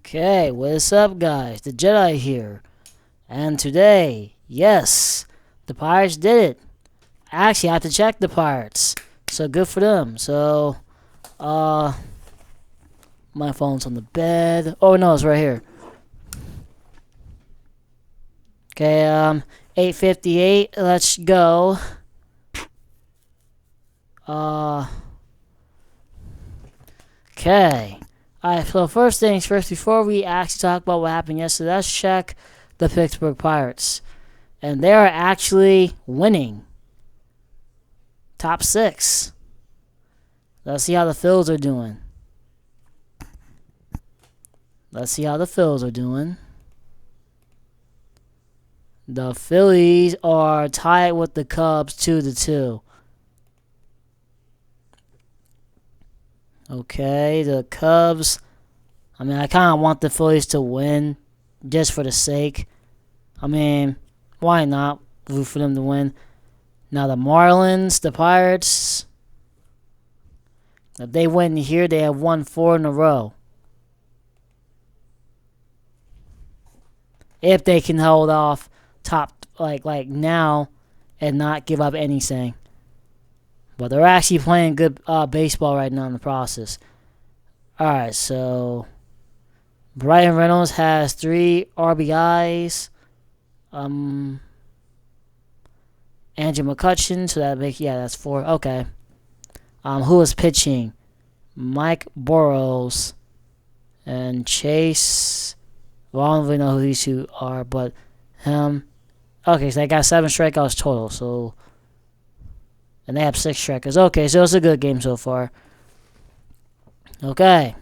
Okay, what's up, guys? The Jedi here. And today, yes, the Pirates did it. I actually have to check the Pirates. So good for them. So, uh, my phone's on the bed. Oh, no, it's right here. Okay, 8:58. Let's go. Uh, okay. Alright, so first things first, before we actually talk about what happened yesterday, let's check the Pittsburgh Pirates. And they are actually winning. Top 6. Let's see how the Phils are doing. Let's see how the Phils are doing. The Phillies are tied with the Cubs 2-2. Okay, the Cubs. I mean, I kind of want the Phillies to win just for the sake. I mean, why not root for them to win? Now, the Marlins, the Pirates, if they win here, they have won 4 in a row. If they can hold off top like now and not give up anything. But they're actually playing good baseball right now in the process. Alright, so Brian Reynolds has 3 RBIs. Andrew McCutcheon, so that's 4. Okay. Who is pitching? Mike Burrows and Chase. Well, I don't really know who these two are, but him. Okay, so they got 7 strikeouts total. So, and they have 6 strikeouts. Okay, so it's a good game so far. Okay,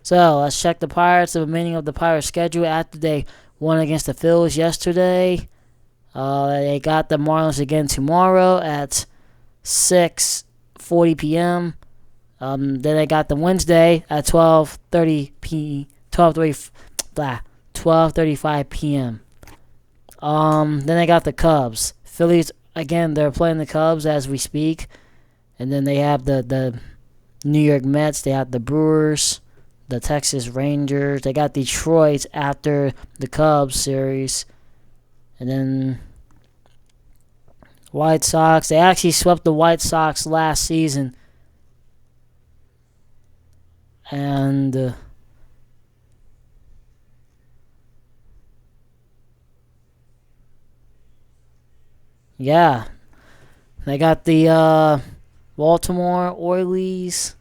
so let's check the Pirates. The remaining of the Pirates' schedule after they won against the Phils yesterday. They got the Marlins again tomorrow at 6:40 p.m. Then they got the Wednesday at 12:35 p.m. Then they got the Cubs. Phillies, again, they're playing the Cubs as we speak. And then they have the New York Mets. They have the Brewers, the Texas Rangers. They got Detroit after the Cubs series. And then White Sox. They actually swept the White Sox last season. And yeah, they got the Baltimore Orioles.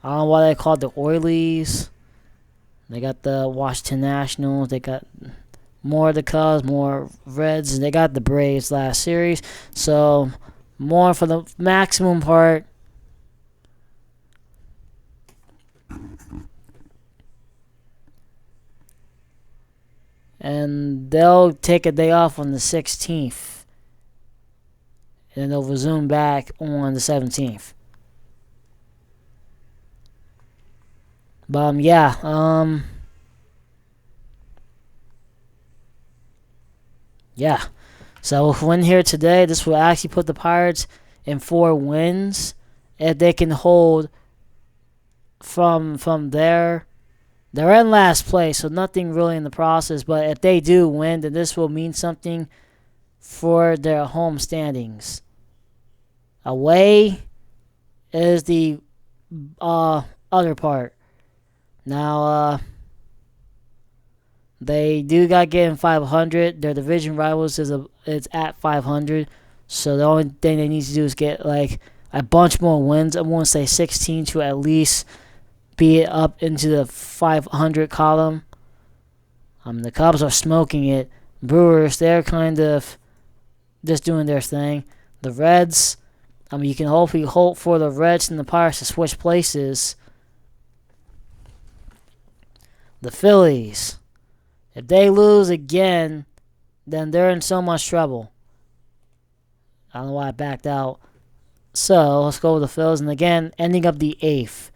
I don't know why they called the Orioles. They got the Washington Nationals. They got more of the Cubs, more Reds. And they got the Braves last series. So more for the maximum part. And they'll take a day off on the 16th. And then they'll resume back on the 17th. But yeah. So if we win here today, this will actually put the Pirates in 4 wins. If they can hold from there, they're in last place, so nothing really in the process. But if they do win, then this will mean something for their home standings. Away is the other part. Now, they do got getting 500. Their division rivals is at 500. So the only thing they need to do is get like a bunch more wins. I want to say 16 to at least be up into the 500 column. The Cubs are smoking it. Brewers, they're kind of just doing their thing. The Reds, you can hopefully hope for the Reds and the Pirates to switch places. The Phillies, if they lose again, then they're in so much trouble. I don't know why I backed out. So let's go with the Phillies. And again, ending up the 8th.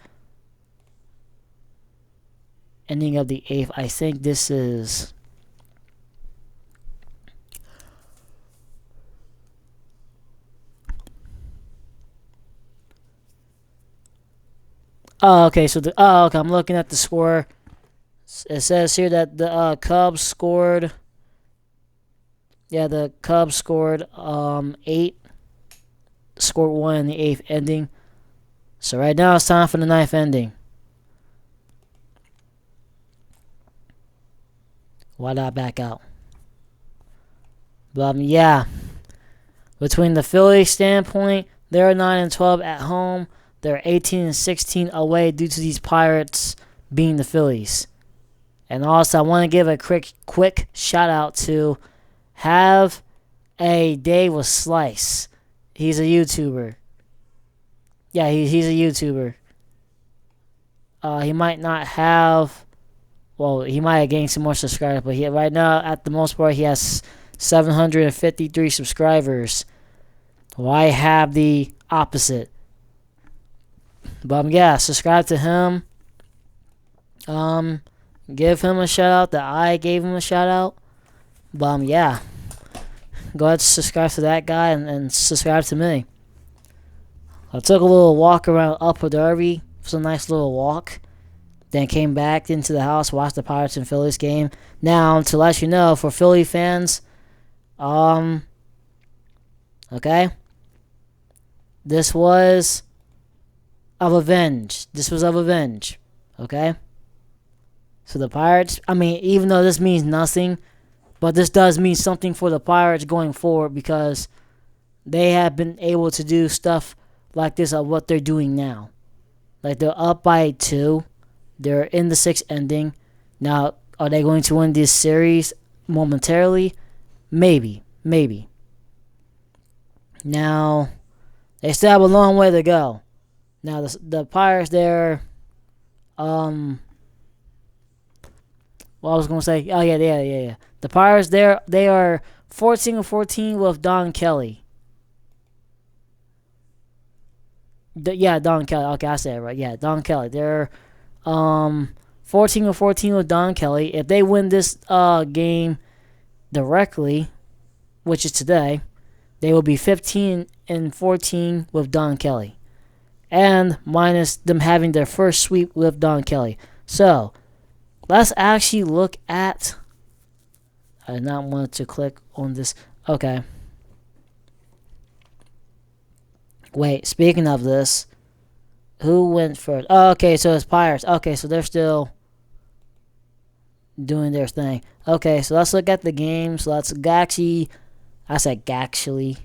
I think this is... Oh, okay. So okay, I'm looking at the score. It says here that the Cubs scored. Yeah, the Cubs scored 8, scored 1 in the 8th ending. So right now it's time for the 9th ending. Why not back out? But yeah, between the Phillies standpoint, they're 9-12 at home. They're 18-16 away due to these Pirates being the Phillies. And also, I want to give a quick shout out to Have a Day with Slice. He's a YouTuber. Yeah, he's a YouTuber. He might not have. Well, he might have gained some more subscribers, but right now, at the most part, he has 753 subscribers. Well, I have the opposite. But yeah, subscribe to him. Give him a shout out that I gave him a shout out. But yeah, go ahead and subscribe to that guy and subscribe to me. I took a little walk around Upper Derby. It was a nice little walk. Then came back into the house, watched the Pirates and Phillies game. Now, to let you know, for Philly fans, okay, this was of revenge. Okay? So the Pirates, I mean, even though this means nothing, but this does mean something for the Pirates going forward because they have been able to do stuff like this of what they're doing now. Like they're up by 2. They're in the 6th ending. Now, are they going to win this series momentarily? Maybe. Now, they still have a long way to go. Now, the Pirates, they're, well, I was going to say, oh, yeah. The Pirates, they are 14-14 with Don Kelly. Don Kelly. Okay, I said it right. Yeah, Don Kelly. They're 14-14 with Don Kelly. If they win this game directly, which is today, they will be 15-14 with Don Kelly, and minus them having their first sweep with Don Kelly. So let's actually look at. I did not want to click on this. Okay. Wait, speaking of this, who went first? Oh, okay, so it's Pirates. Okay, so they're still doing their thing. Okay, so let's look at the games. Let's actually, I said actually,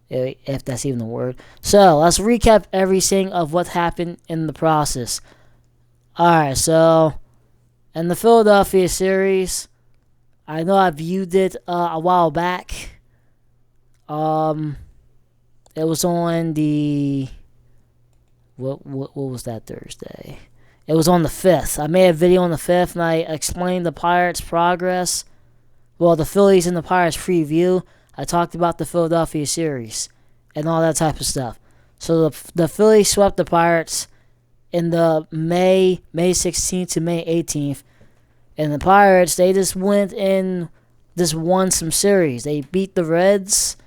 if that's even a word. So let's recap everything of what happened in the process. Alright, so in the Philadelphia series, I know I viewed it a while back. It was on the what was that Thursday? It was on the 5th. I made a video on the 5th and I explained the Pirates' progress. Well, the Phillies and the Pirates preview. I talked about the Philadelphia series and all that type of stuff. So the Phillies swept the Pirates in the May 16th to May 18th. And the Pirates, they just went and just won some series. They beat the Reds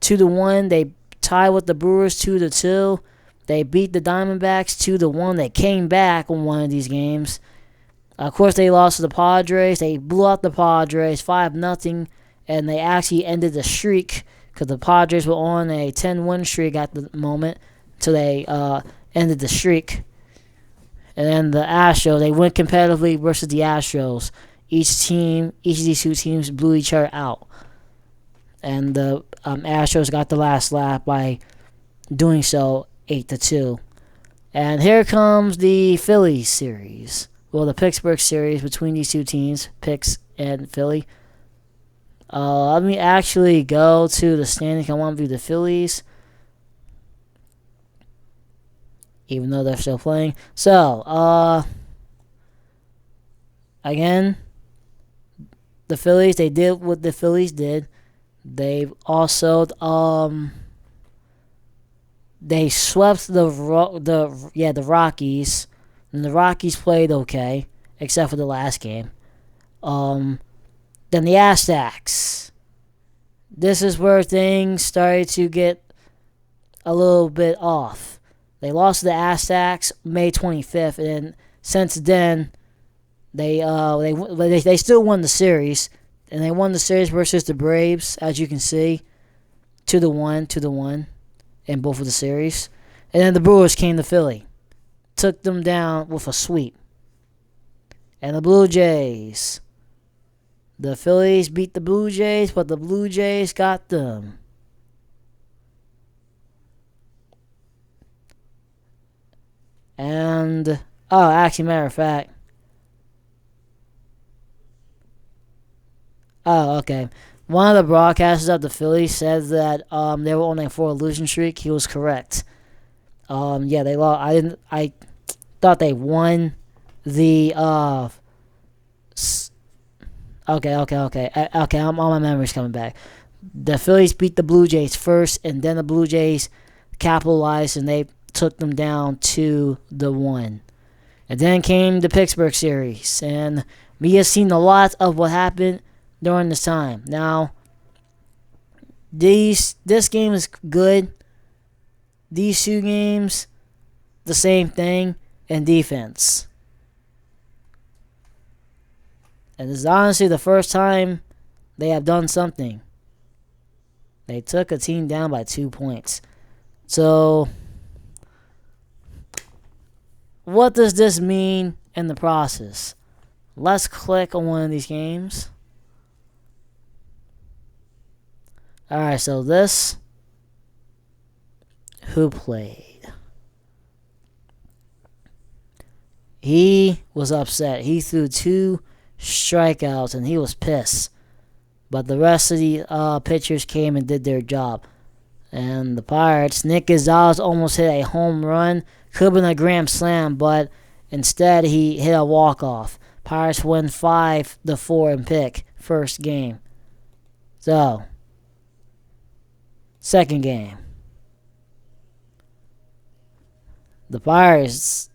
2-1. They tied with the Brewers 2-2. They beat the Diamondbacks 2-1. They came back on one of these games. Of course, they lost to the Padres. They blew out the Padres 5-0, and they actually ended the streak because the Padres were on a 10-win streak at the moment until they ended the streak. And then the Astros, they went competitively versus the Astros. Each of these two teams blew each other out. And the Astros got the last laugh by doing so 8-2. And here comes the Phillies series. Well, the Pittsburgh series between these two teams, Picks and Philly. Let me actually go to the standings. I want to view the Phillies, even though they're still playing. So, again, the Phillies, they did what the Phillies did. They also, they swept the Rockies, and the Rockies played okay, except for the last game. Then the Aztecs. This is where things started to get a little bit off. They lost to the Aztecs May 25th, and since then, They still won the series, and they won the series versus the Braves, as you can see, 2-1 in both of the series. And then the Brewers came to Philly, took them down with a sweep. And the Blue Jays, the Phillies beat the Blue Jays, but the Blue Jays got them. And actually, matter of fact. Oh, okay. One of the broadcasters of the Phillies said that they were on a 4 losing streak. He was correct. Yeah, they lost. I thought they won the Okay. Okay, all my memories coming back. The Phillies beat the Blue Jays first, and then the Blue Jays capitalized and they took them down 2-1. And then came the Pittsburgh series, and we have seen a lot of what happened during this time. Now, this game is good. These 2 games, the same thing in defense. And this is honestly the first time they have done something. They took a team down by 2 points. So, what does this mean in the process? Let's click on one of these games. Alright, so this. Who played? He was upset. He threw 2 strikeouts and he was pissed. But the rest of the pitchers came and did their job. And the Pirates, Nick Gonzalez almost hit a home run. Could have been a grand slam, but instead he hit a walk-off. Pirates win 5-4 and pick first game. So, second game. The Pirates,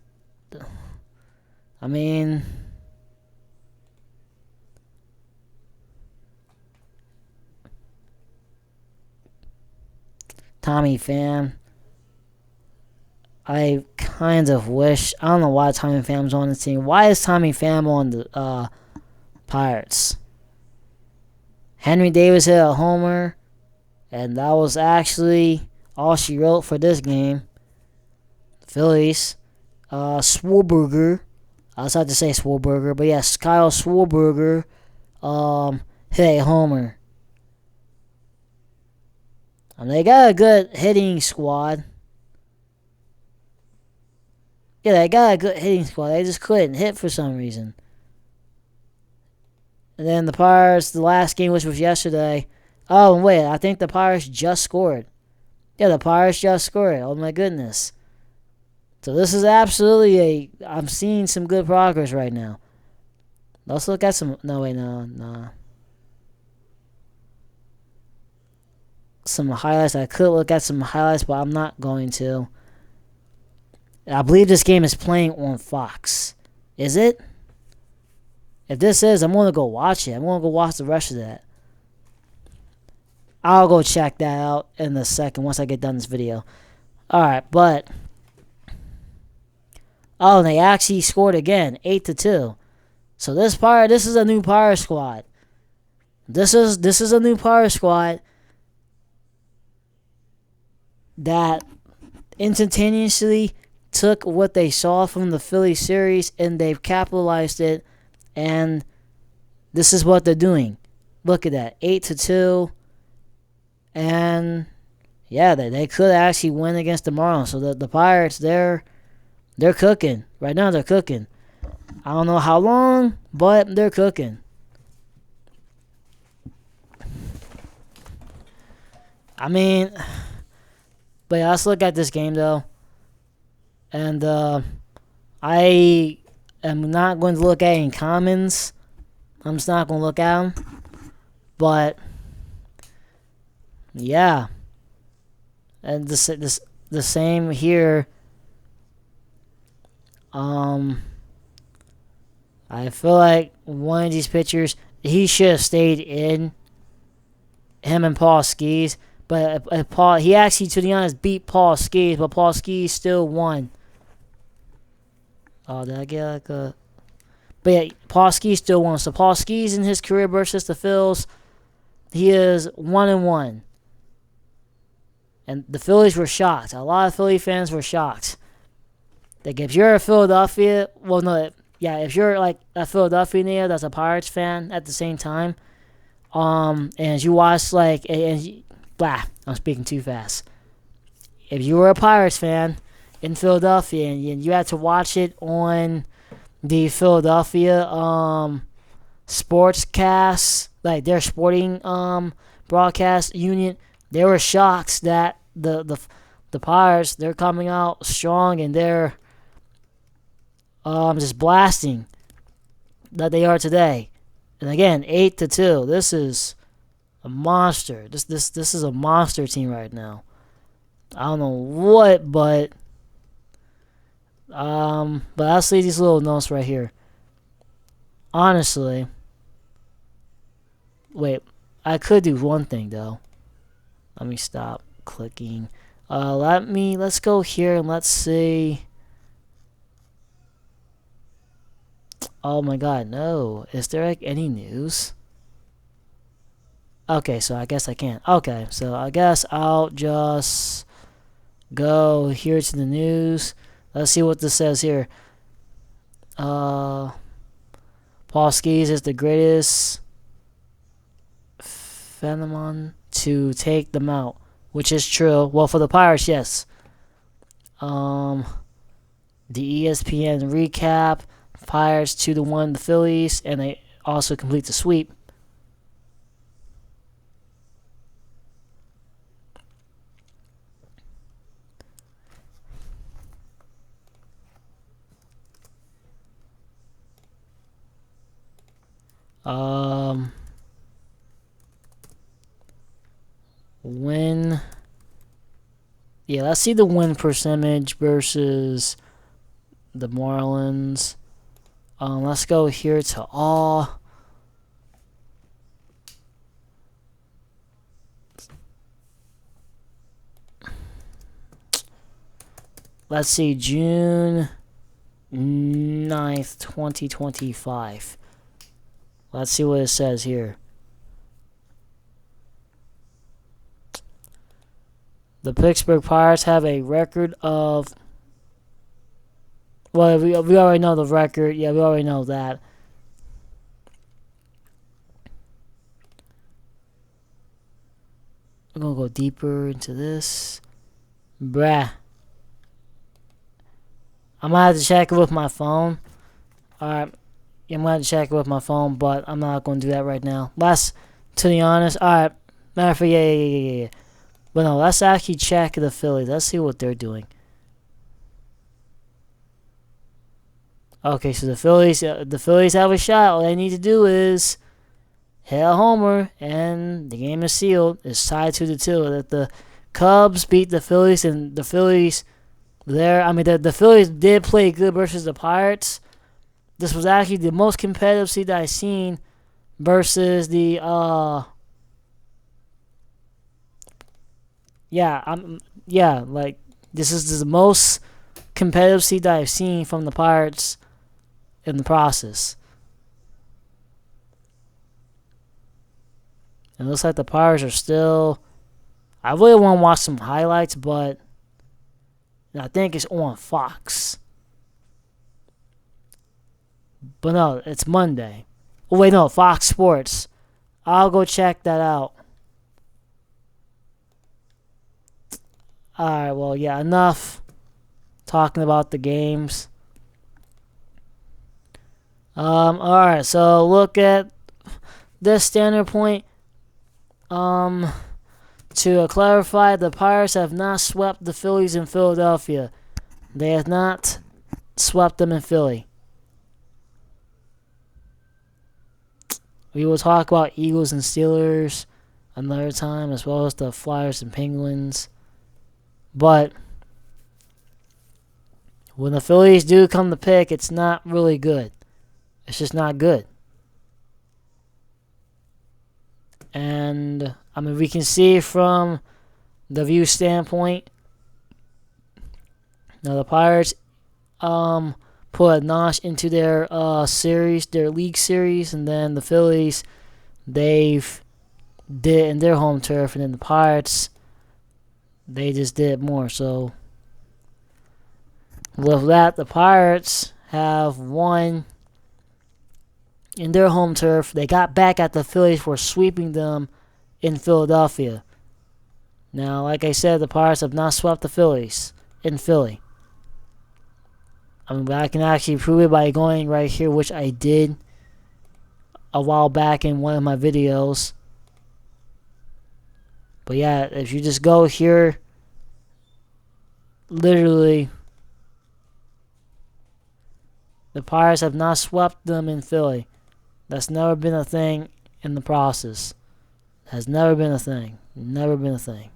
I mean, Tommy Pham. I kind of wish, I don't know why Tommy Pham's on the team. Why is Tommy Pham on the Pirates? Henry Davis hit a homer, and that was actually all she wrote for this game. Phillies, Schwarber. I was about to say Schwarber, but yes, Kyle Schwarber hit a homer. They got a good hitting squad. Yeah, they got a good hitting squad. They just couldn't hit for some reason. And then the Pirates, the last game, which was yesterday. Oh, and wait, I think the Pirates just scored. Yeah, the Pirates just scored. Oh, my goodness. So this is absolutely I'm seeing some good progress right now. Let's look at some, no. Some highlights. I could look at some highlights, but I'm not going to. I believe this game is playing on Fox. Is it? If this is, I'm going to go watch it. I'm going to go watch the rest of that. I'll go check that out in a second once I get done this video. Alright, but... Oh, and they actually scored again. 8-2. So this is a new Pirate squad. This is a new Pirate squad that instantaneously took what they saw from the Philly series and they've capitalized it, and this is what they're doing. Look at that, 8-2, and yeah, they could actually win against the Marlins. So the Pirates, they're cooking right now. They're cooking. I don't know how long, but they're cooking. I mean, but yeah, let's look at this game though. And I am not going to look at any comments. I'm just not going to look at them. But yeah, and the same here. I feel like one of these pitchers, he should have stayed in. Him and Paul Skeens. But Paul, he actually, to be honest, beat Paul Skeens, but Paul Skeens still won. Oh, did I get like a... But yeah, Paul Skees still won. So Paul Skees in his career versus the Phils, he is 1-1. And the Phillies were shocked. A lot of Philly fans were shocked. Like, if you're a Philadelphia, well, no, yeah, if you're like a Philadelphia native that's a Pirates fan at the same time, and you watch like, I'm speaking too fast. If you were a Pirates fan in Philadelphia and you had to watch it on the Philadelphia sportscast, like their sporting broadcast unit, they were shocked that the Pirates, they're coming out strong and they're just blasting that they are today. And again, 8-2. This is a monster. This is a monster team right now. I don't know what, but I'll see these little notes right here. Honestly, wait, I could do one thing though. Let me stop clicking. Let's go here and let's see. Oh my god, no. Is there like any news? Okay, so I guess I can't. Okay, so I guess I'll just go here to the news. Let's see what this says here. Paul Skees is the greatest phenomenon to take them out, which is true. Well, for the Pirates, yes. The ESPN recap: Pirates 2-1 the Phillies, and they also complete the sweep. Win. Yeah, let's see the win percentage versus the Marlins. Let's go here to all. Let's see, June 9th, 2025. Let's see what it says here. The Pittsburgh Pirates have a record of... Well, we already know the record. Yeah, we already know that. We're going to go deeper into this. Bruh. I'm going to have to check it with my phone. Alright. Yeah, I'm going to have to check it with my phone, but I'm not going to do that right now. To be honest. Alright. Matter of fact, yeah. But no, let's actually check the Phillies. Let's see what they're doing. Okay, so the Phillies have a shot. All they need to do is hit a homer, and the game is sealed. It's tied 2-2. That the Cubs beat the Phillies, and the Phillies the Phillies did play good versus the Pirates. This was actually the most competitive seed that I've seen versus the this is the most competitive seed that I've seen from the Pirates in the process. It looks like the Pirates are still... I really want to watch some highlights, but I think it's on Fox. But no, it's Monday. Oh, wait, no, Fox Sports. I'll go check that out. Alright, well, yeah, enough talking about the games. Alright, so look at this standard point. To clarify, the Pirates have not swept the Phillies in Philadelphia. They have not swept them in Philly. We will talk about Eagles and Steelers another time, as well as the Flyers and Penguins. But when the Phillies do come to pick, it's not really good. It's just not good. And, I mean, we can see from the view standpoint, now the Pirates put a notch into their series, their league series, and then the Phillies, they've did in their home turf, and then the Pirates, they just did more. So with that, the Pirates have won in their home turf. They got back at the Phillies for sweeping them in Philadelphia. Now, like I said, the Pirates have not swept the Phillies in Philly. I mean, but I can actually prove it by going right here, which I did a while back in one of my videos. But yeah, if you just go here, literally, the Pirates have not swept them in Philly. That's never been a thing in the process. Has never been a thing. Never been a thing.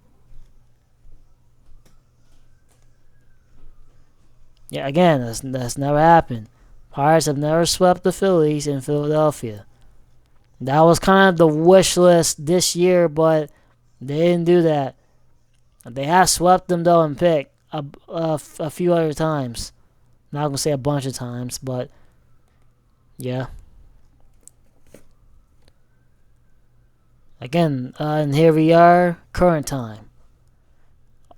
Yeah, again, that's never happened. Pirates have never swept the Phillies in Philadelphia. That was kind of the wish list this year, but they didn't do that. They have swept them, though, in pick a few other times. Not going to say a bunch of times, but yeah. Again, and here we are, current time.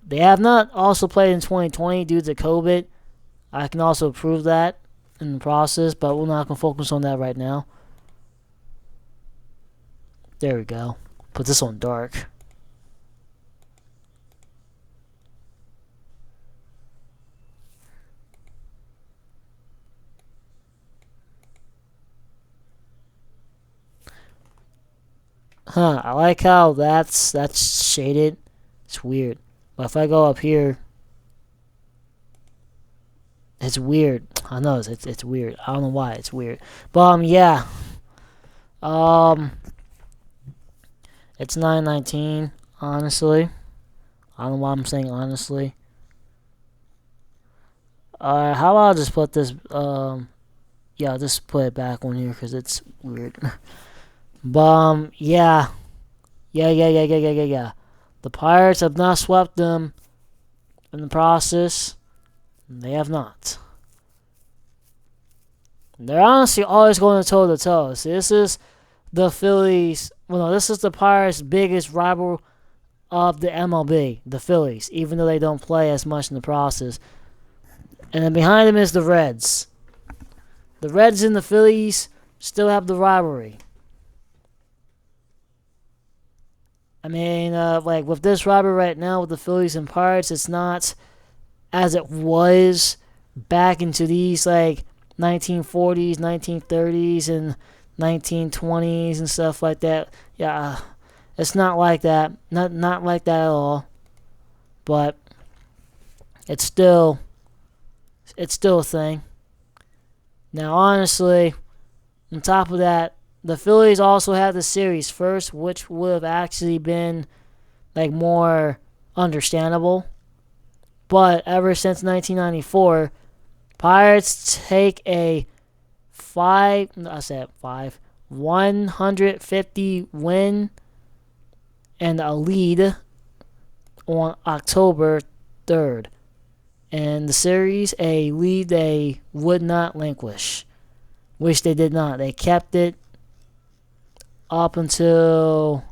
They have not also played in 2020 due to COVID. I can also prove that in the process, but we're not going to focus on that right now. There we go. Put this on dark. I like how that's shaded. It's weird. But if I go up here, it's weird. I know it's weird. I don't know why it's weird. But yeah. It's 9:19, honestly. I don't know why I'm saying honestly. How about I just put this yeah, I'll just put it back on here because it's weird. But yeah. The Pirates have not swept them in the process. They have not. They're honestly always going toe to toe. See, this is the Phillies. Well, no, this is the Pirates' biggest rival of the MLB, the Phillies, even though they don't play as much in the process. And then behind them is the Reds. The Reds and the Phillies still have the rivalry. I mean, like with this rivalry right now with the Phillies and Pirates, it's not as it was back into these like 1940s, 1930s, and 1920s and stuff like that. Yeah, it's not like that. Not like that at all. But it's still a thing. Now, honestly, on top of that, the Phillies also had the series first, which would have actually been like more understandable. But ever since 1994, Pirates take a 150 win and a lead on October 3rd. And the series, a lead they would not relinquish, which they did not. They kept it up until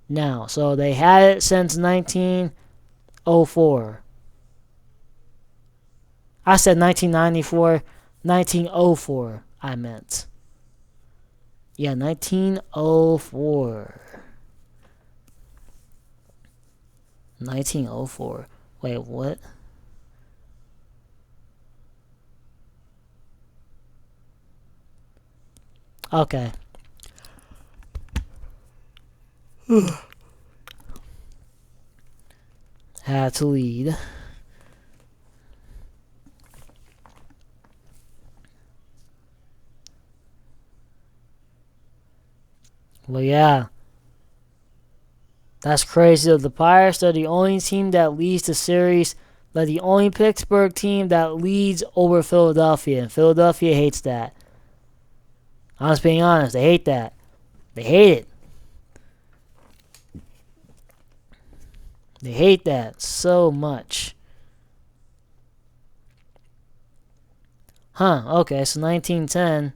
now. So they had it since 1904. I said 1994, 1904, I meant. Yeah, 1904. 1904. Wait, what? Okay. Had to lead. Well, yeah. That's crazy. The Pirates are the only team that leads the series. They're the only Pittsburgh team that leads over Philadelphia. And Philadelphia hates that. I'm just being honest. They hate that. They hate it. They hate that so much. Okay, so 1910.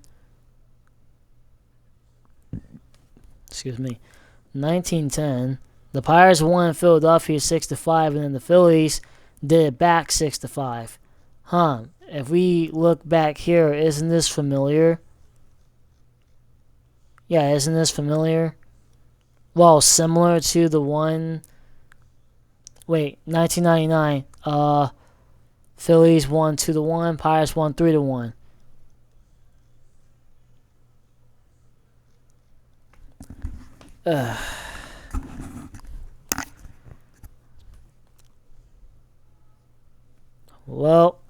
Excuse me. 1910. The Pirates won in Philadelphia 6-5, and then the Phillies did it back 6-5. If we look back here, isn't this familiar? Yeah, isn't this familiar? Well, similar to the one. Wait, 1999. Phillies won 2-1. Pirates won 3-1. Well,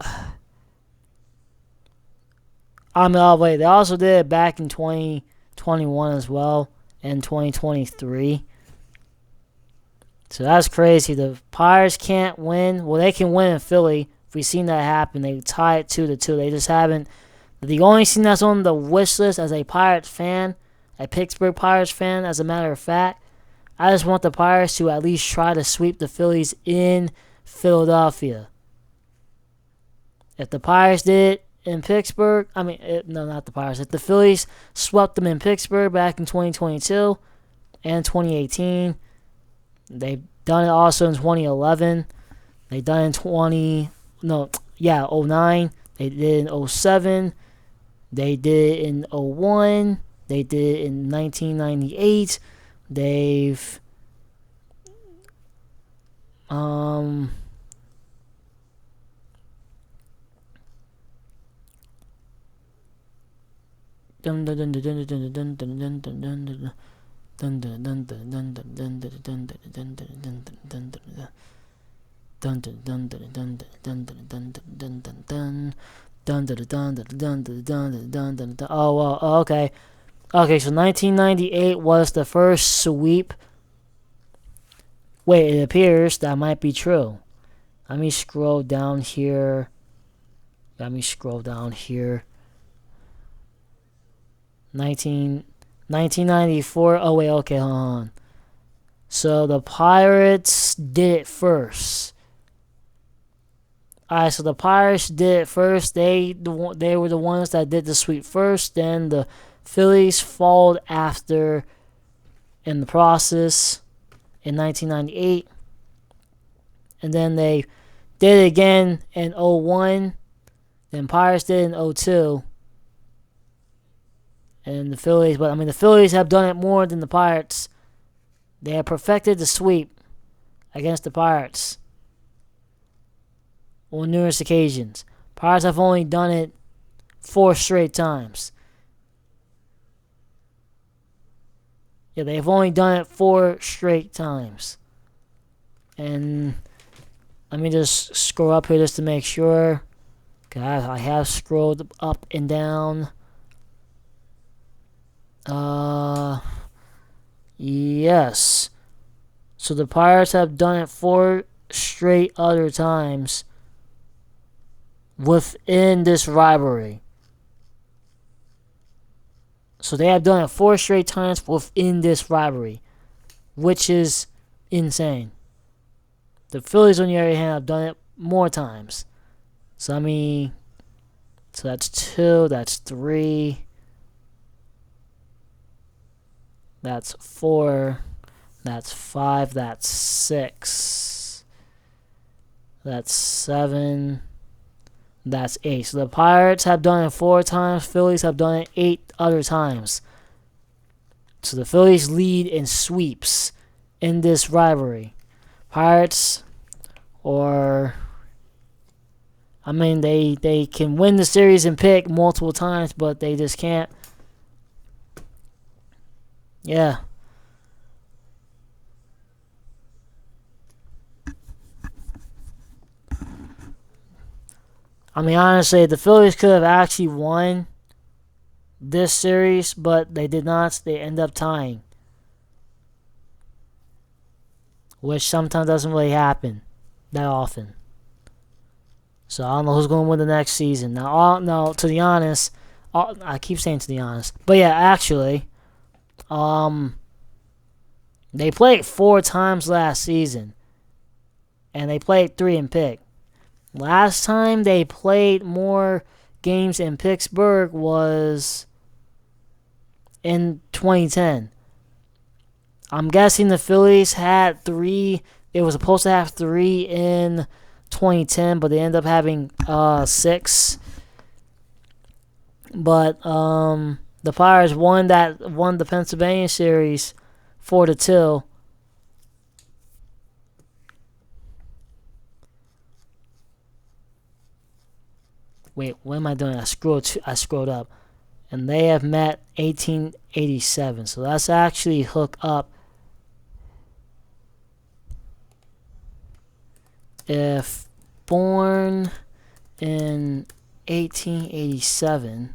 wait. They also did it back in 2021 as well, and 2023. So that's crazy. The Pirates can't win. Well, they can win in Philly. If we've seen that happen, they tie it 2-2. They just haven't. The only thing that's on the wish list as a Pirates fan, a Pittsburgh Pirates fan, as a matter of fact, I just want the Pirates to at least try to sweep the Phillies in Philadelphia. If the Pirates did it in Pittsburgh, no, not the Pirates. If the Phillies swept them in Pittsburgh back in 2022 and 2018, they've done it also in 2011. They done it in 09. They did it in 07. They did it in 01. They did it in 1998. They've dun dun dun dun dun dun dun dun dun dun dun dun dun dun dun dun dun dun. Oh well, okay. Okay, so 1998 was the first sweep. Wait, it appears that might be true. Let me scroll down here. 1994. Oh wait, okay, hold on. So the Pirates did it first. Alright, so the Pirates did it first. They were the ones that did the sweep first. Then the Phillies followed after in the process in 1998. And then they did it again in 01. Then Pirates did it in 02. And the Phillies, the Phillies have done it more than the Pirates. They have perfected the sweep against the Pirates on numerous occasions. Pirates have only done it 4 straight times. Yeah, they've only done it 4 straight times. And let me just scroll up here just to make sure. God, I have scrolled up and down. Yes. So the Pirates have done it 4 straight other times within this rivalry. So they have done it 4 straight times within this rivalry, which is insane. The Phillies, on the other hand, have done it more times. So that's 2, that's 3, that's 4, that's 5, that's 6, that's 7, that's 8. So the Pirates have done it 4 times. Phillies have done it 8 other times. So the Phillies lead in sweeps in this rivalry. Pirates, they can win the series and pick multiple times, but they just can't. Yeah. Honestly, the Phillies could have actually won this series, but they did not. They end up tying, which sometimes doesn't really happen that often. So I don't know who's going to win the next season. Now, to be honest, I keep saying to be honest, but yeah, actually, they played 4 times last season, and they played 3 and pick. Last time they played more games in Pittsburgh was in 2010. I'm guessing the Phillies had 3. It was supposed to have 3 in 2010, but they ended up having 6. But the Pirates won the Pennsylvania series 4-2. Wait, what am I doing? I scrolled up, and they have met 1887. So let's actually hook up. If born in 1887,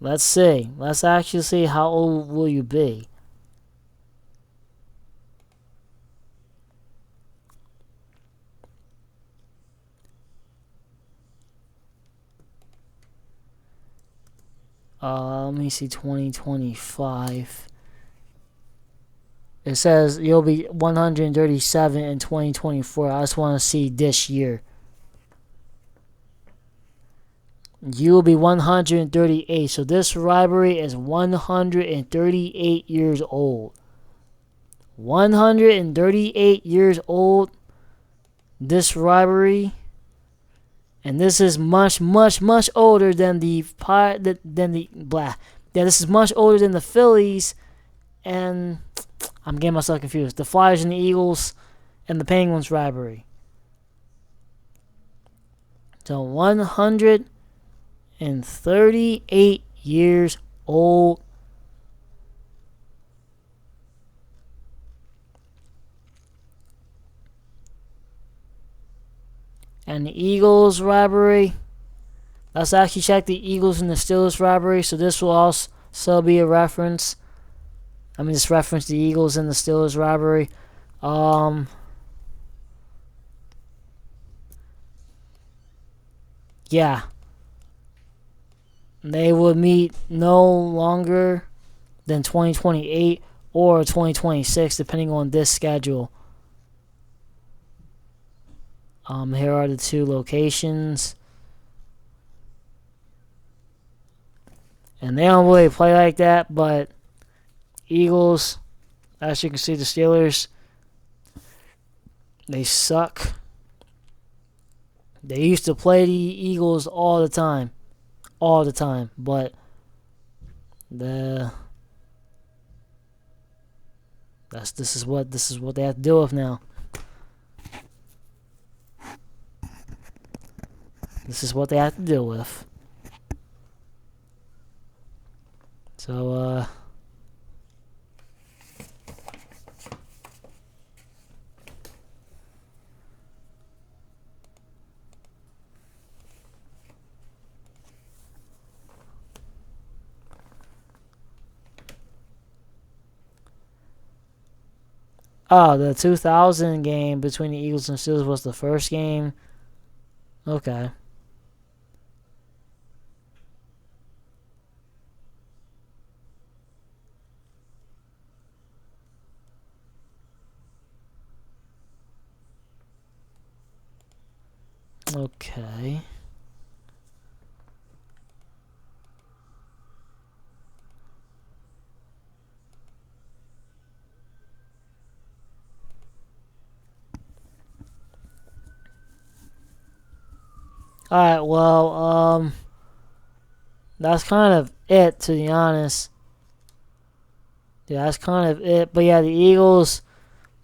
let's see. Let's actually see how old will you be. Let me see, 2025. It says you'll be 137 in 2024. I just want to see this year. You will be 138. So this rivalry is 138 years old. 138 years old. This rivalry. And this is much, much, much older than the this is much older than the Phillies, and I'm getting myself confused. The Flyers and the Eagles, and the Penguins rivalry. So 138 years old. And the Eagles rivalry. Let's actually check the Eagles and the Steelers rivalry. So this will also be a reference. I mean, just reference the Eagles and the Steelers rivalry. Yeah. They would meet no longer than 2028 or 2026, depending on this schedule. Here are the 2 locations. And they don't really play like that, but Eagles, as you can see, the Steelers, they suck. They used to play the Eagles all the time. But this is what they have to deal with now. This is what they have to deal with. So, the 2000 game between the Eagles and Steelers was the first game. Okay. Okay. Alright, well, that's kind of it, to be honest. Yeah, that's kind of it. But yeah, the Eagles,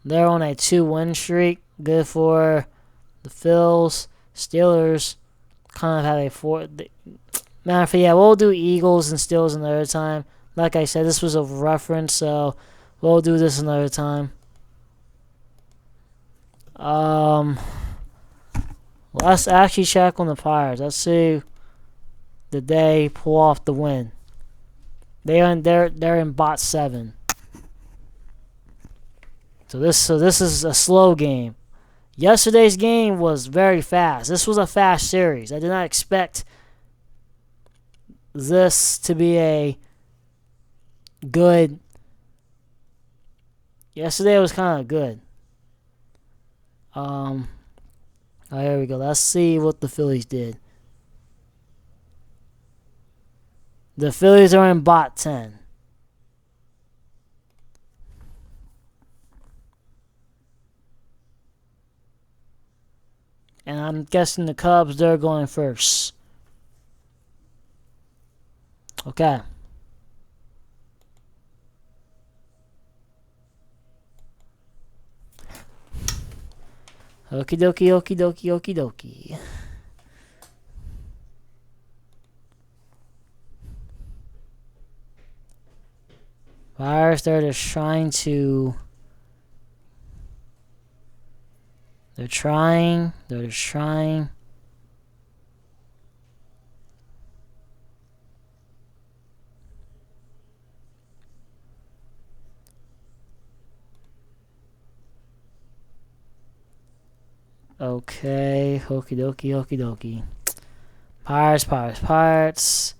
they're on a 2-win streak. Good for the Phils. Steelers kind of have a 4. Matter of fact, yeah, we'll do Eagles and Steelers another time. Like I said, this was a reference, so we'll do this another time. Let's actually check on the Pirates. Let's see did they pull off the win. They're in bot 7. So this is a slow game. Yesterday's game was very fast. This was a fast series. I did not expect this to be a good. Yesterday was kind of good. All right, here we go. Let's see what the Phillies did. The Phillies are in bot 10. And I'm guessing the Cubs, they're going first. Okay. Okie dokie, okie dokie, okie dokie. Pirates, they're just trying to... They're just trying. Okay, okie dokie, okie dokie. Pirates.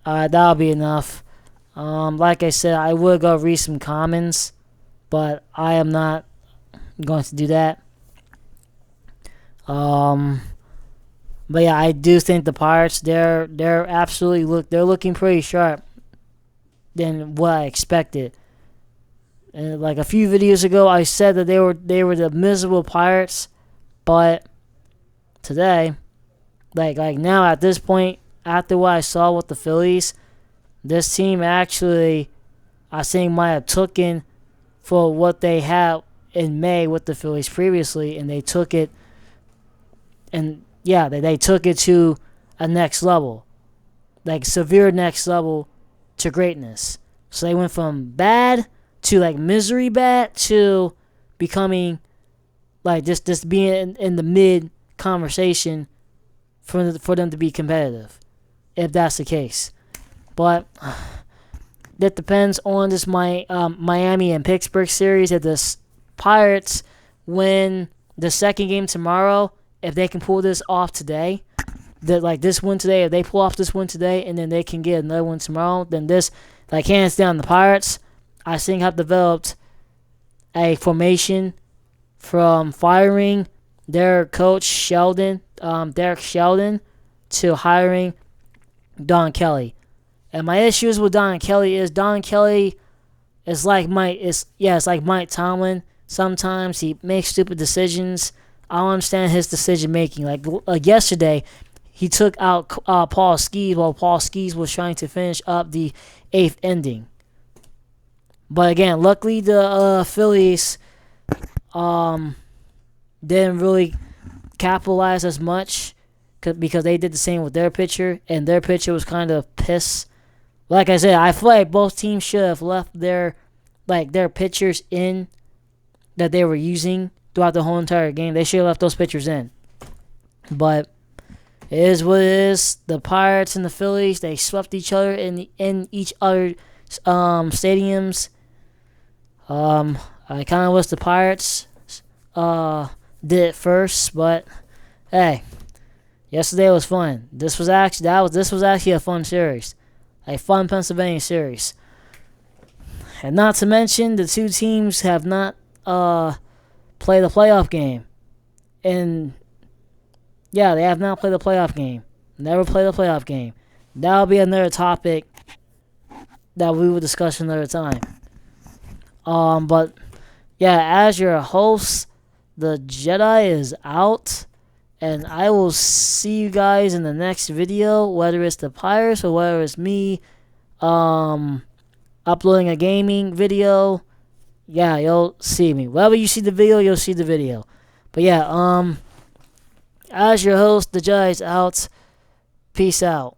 That'll be enough. Like I said, I would go read some comments, but I am not going to do that. But yeah, I do think the Pirates, they're absolutely they're looking pretty sharp than what I expected. And like a few videos ago, I said that they were the miserable Pirates, but today, like now at this point, after what I saw with the Phillies, this team actually, I think, might have taken for what they had in May with the Phillies previously, and they took it, and yeah, they took it to a next level, like severe next level to greatness. So they went from bad to like misery bad to becoming like just being in the mid conversation for them to be competitive, if that's the case. But that depends on this Miami and Pittsburgh series. If the Pirates win the second game tomorrow, if they can pull this off today, that like this win today, if they pull off this win today and then they can get another one tomorrow, then this, like, hands down, the Pirates, I think, have developed a formation from firing their coach Derek Sheldon, to hiring Don Kelly. And my issues with Don Kelly is it's like Mike Tomlin. Sometimes he makes stupid decisions. I don't understand his decision making. Like yesterday, he took out Paul Skees while Paul Skees was trying to finish up the 8th inning. But again, luckily the Phillies didn't really capitalize as much because they did the same with their pitcher, and their pitcher was kind of pissed. Like I said, I feel like both teams should have left their pitchers in that they were using throughout the whole entire game. They should have left those pitchers in. But it is what it is. The Pirates and the Phillies, they swept each other in each other's stadiums. I kind of wish the Pirates did it first, but hey, yesterday was fun. This was actually a fun series, a fun Pennsylvania series. And not to mention, the two teams have not played a playoff game. And yeah, they have not played a playoff game. Never played a playoff game. That'll be another topic that we will discuss another time. But yeah, as your host, the Jedi is out. And I will see you guys in the next video, whether it's the Pirates or whether it's me uploading a gaming video. Yeah, you'll see me. Wherever you see the video, you'll see the video. But yeah, as your host, the Jedi is out. Peace out.